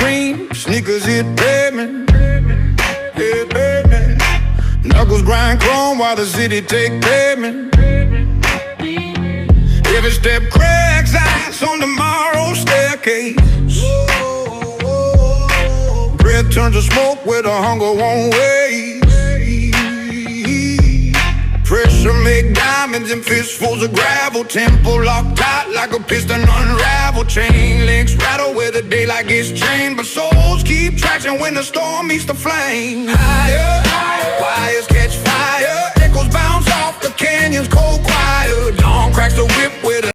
cream, sneakers hit pavement. Yeah, pavement. Knuckles grind chrome while the city take pavement. Every step cracks ice on tomorrow's staircase. Breath turns to smoke where the hunger won't wait. Pressure make diamonds and fistfuls of gravel. Tempo locked tight like a piston unravel. Chain links rattle where the daylight gets chained, but souls keep traction when the storm meets the flame. Higher, wires catch fire. Echoes bounce off the canyon's cold choir. Dawn cracks the whip with a